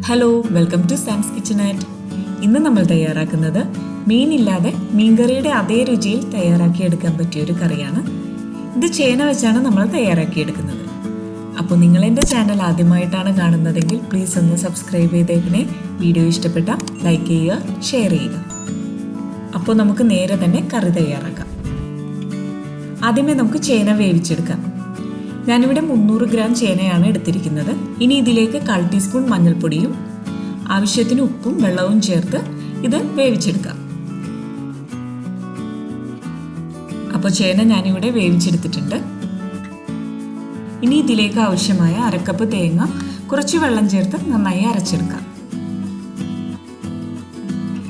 Hello, welcome to സാംസ് കിച്ചനറ്റ്. ഇന്ന് നമ്മൾ തയ്യാറാക്കുന്നത് മീനില്ലാതെ മീൻകറിയുടെ അതേ രുചിയിൽ തയ്യാറാക്കിയെടുക്കാൻ പറ്റിയൊരു കറിയാണ്. ഇത് ചേന വെച്ചാണ് നമ്മൾ തയ്യാറാക്കിയെടുക്കുന്നത്. അപ്പോൾ നിങ്ങൾ എൻ്റെ ചാനൽ ആദ്യമായിട്ടാണ് കാണുന്നതെങ്കിൽ പ്ലീസ് ഒന്ന് സബ്സ്ക്രൈബ് ചെയ്തേക്കണേ. വീഡിയോ ഇഷ്ടപ്പെട്ട ലൈക്ക് ചെയ്യുക, ഷെയർ ചെയ്യുക. അപ്പോൾ നമുക്ക് നേരെ തന്നെ കറി തയ്യാറാക്കാം. ആദ്യമേ നമുക്ക് ചേന വേവിച്ചെടുക്കാം. ഞാനിവിടെ 300 ഗ്രാം ചേനയാണ് എടുത്തിരിക്കുന്നത്. ഇനി ഇതിലേക്ക് 1/4 ടീസ്പൂൺ മഞ്ഞൾപ്പൊടിയും ആവശ്യത്തിന് ഉപ്പും വെള്ളവും ചേർത്ത് ഇത് വേവിച്ചെടുക്കാം. അപ്പോൾ ചേന ഞാനിവിടെ വേവിച്ചെടുത്തിട്ടുണ്ട്. ഇനി ഇതിലേക്ക് ആവശ്യമായ 1/2 കപ്പ് തേങ്ങ കുറച്ച് വെള്ളം ചേർത്ത് നന്നായി അരച്ചെടുക്കാം.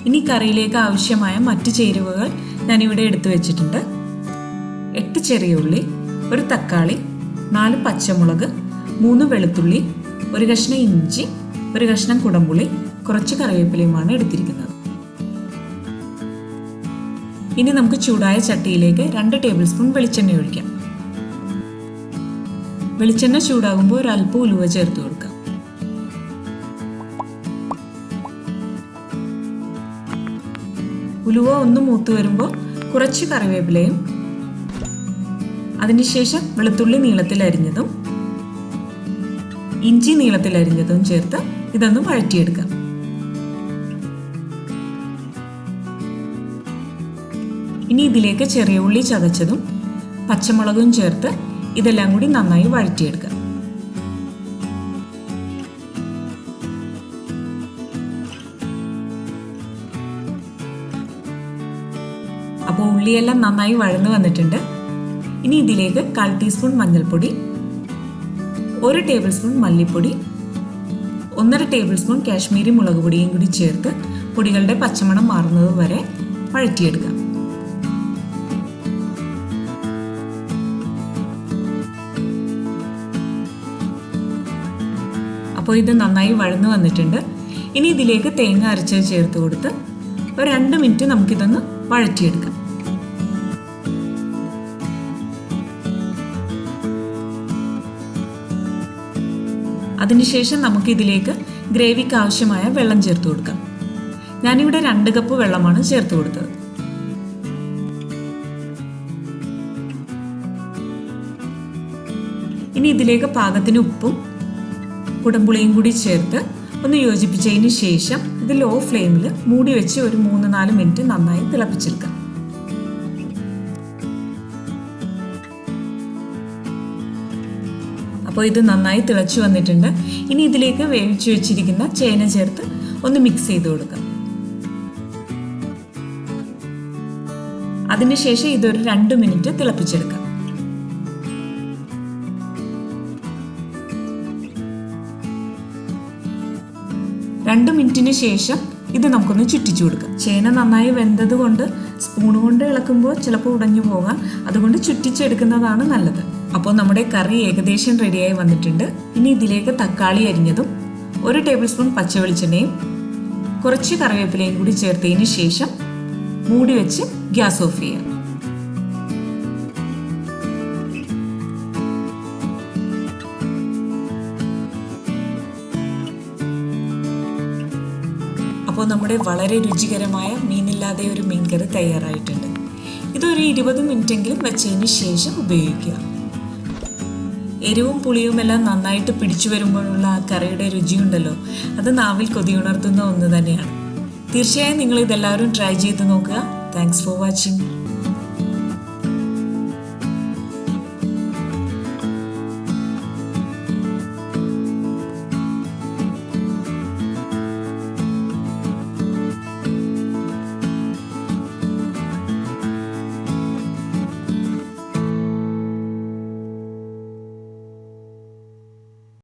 ഇനി കറിയിലേക്ക് ആവശ്യമായ മറ്റു ചേരുവകൾ ഞാനിവിടെ എടുത്തു വെച്ചിട്ടുണ്ട്. 8 ചെറിയ ഉള്ളി, 1 തക്കാളി, 4 പച്ചമുളക്, 3 വെളുത്തുള്ളി, 1 കഷ്ണം ഇഞ്ചി, 1 കഷ്ണം കുടംപുളി, കുറച്ച് കറിവേപ്പിലയുമാണ് എടുത്തിരിക്കുന്നത്. ഇനി നമുക്ക് ചൂടായ ചട്ടിയിലേക്ക് 2 ടേബിൾ സ്പൂൺ വെളിച്ചെണ്ണ ഒഴിക്കാം. വെളിച്ചെണ്ണ ചൂടാകുമ്പോൾ ഒരല്പം ഉലുവ ചേർത്ത് കൊടുക്കാം. ഉലുവ ഒന്ന് മൂത്ത് വരുമ്പോൾ കുറച്ച് കറിവേപ്പിലയും അതിനുശേഷം വെളുത്തുള്ളി നീളത്തിൽ അരിഞ്ഞതും ഇഞ്ചി നീളത്തിൽ അരിഞ്ഞതും ചേർത്ത് ഇതൊന്ന് വഴറ്റിയെടുക്കാം. ഇനി ഇതിലേക്ക് ചെറിയ ഉള്ളി ചതച്ചതും പച്ചമുളകും ചേർത്ത് ഇതെല്ലാം കൂടി നന്നായി വഴറ്റിയെടുക്കാം. അപ്പോൾ ഉള്ളിയെല്ലാം നന്നായി വഴന്നു വന്നിട്ടുണ്ട്. ഇനി ഇതിലേക്ക് 1/4 ടീസ്പൂൺ മഞ്ഞൾപ്പൊടി, 1 ടേബിൾ സ്പൂൺ മല്ലിപ്പൊടി, 1.5 ടേബിൾ സ്പൂൺ കാശ്മീരി മുളക് പൊടിയും കൂടി ചേർത്ത് പൊടികളുടെ പച്ചമണം മാറുന്നത് വരെ വഴറ്റിയെടുക്കാം. അപ്പോൾ ഇത് നന്നായി വഴന്നു വന്നിട്ടുണ്ട്. ഇനി ഇതിലേക്ക് തേങ്ങ അരച്ചത് ചേർത്ത് കൊടുത്ത് ഒരു 2 മിനിറ്റ് നമുക്കിതൊന്ന് വഴറ്റിയെടുക്കാം. അതിനുശേഷം നമുക്ക് ഇതിലേക്ക് ഗ്രേവിക്ക് ആവശ്യമായ വെള്ളം ചേർത്ത് കൊടുക്കാം. ഞാനിവിടെ 2 കപ്പ് വെള്ളമാണ് ചേർത്ത് കൊടുത്തത്. ഇനി ഇതിലേക്ക് പാകത്തിന് ഉപ്പും കുടംപുളിയും കൂടി ചേർത്ത് ഒന്ന് യോജിപ്പിച്ചതിന് ശേഷം ഇത് ലോ ഫ്ലെയിമിൽ മൂടി വെച്ച് ഒരു 3-4 മിനിറ്റ് നന്നായി തിളപ്പിച്ചെടുക്കാം. അപ്പോൾ ഇത് നന്നായി തിളച്ചു വന്നിട്ടുണ്ട്. ഇനി ഇതിലേക്ക് വേവിച്ചു വെച്ചിരിക്കുന്ന ചേന ചേർത്ത് ഒന്ന് മിക്സ് ചെയ്ത് കൊടുക്കാം. അതിനുശേഷം ഇതൊരു 2 മിനിറ്റ് തിളപ്പിച്ചെടുക്കാം. രണ്ട് മിനിറ്റിന് ശേഷം ഇത് നമുക്കൊന്ന് ചുറ്റിച്ചു കൊടുക്കാം. ചേന നന്നായി വെന്തത് കൊണ്ട് സ്പൂൺ കൊണ്ട് ഇളക്കുമ്പോൾ ചിലപ്പോൾ ഉടഞ്ഞു പോകാം. അതുകൊണ്ട് ചുറ്റിച്ചെടുക്കുന്നതാണ് നല്ലത്. അപ്പോൾ നമ്മുടെ കറി ഏകദേശം റെഡിയായി വന്നിട്ടുണ്ട്. ഇനി ഇതിലേക്ക് തക്കാളി അരിഞ്ഞതും 1 ടേബിൾ സ്പൂൺ പച്ച വെളിച്ചെണ്ണയും കുറച്ച് കറിവേപ്പിലയും കൂടി ചേർത്തതിന് ശേഷം മൂടി വെച്ച് ഗ്യാസ് ഓഫ് ചെയ്യാം. അപ്പോൾ നമ്മുടെ വളരെ രുചികരമായ മീനില്ലാതെ ഒരു മീൻകറി തയ്യാറായിട്ടുണ്ട്. ഇതൊരു 20 മിനിറ്റെങ്കിലും വെച്ചതിന് ശേഷം ഉപയോഗിക്കുക. എരിവും പുളിയുമെല്ലാം നന്നായിട്ട് പിടിച്ചു വരുമ്പോഴുള്ള ആ കറിയുടെ രുചിയുണ്ടല്ലോ, അത് നാവിൽ കൊതിയുണർത്തുന്ന ഒന്ന് തന്നെയാണ്. തീർച്ചയായും നിങ്ങൾ ഇതെല്ലാവരും ട്രൈ ചെയ്ത് നോക്കുക. Thanks for watching.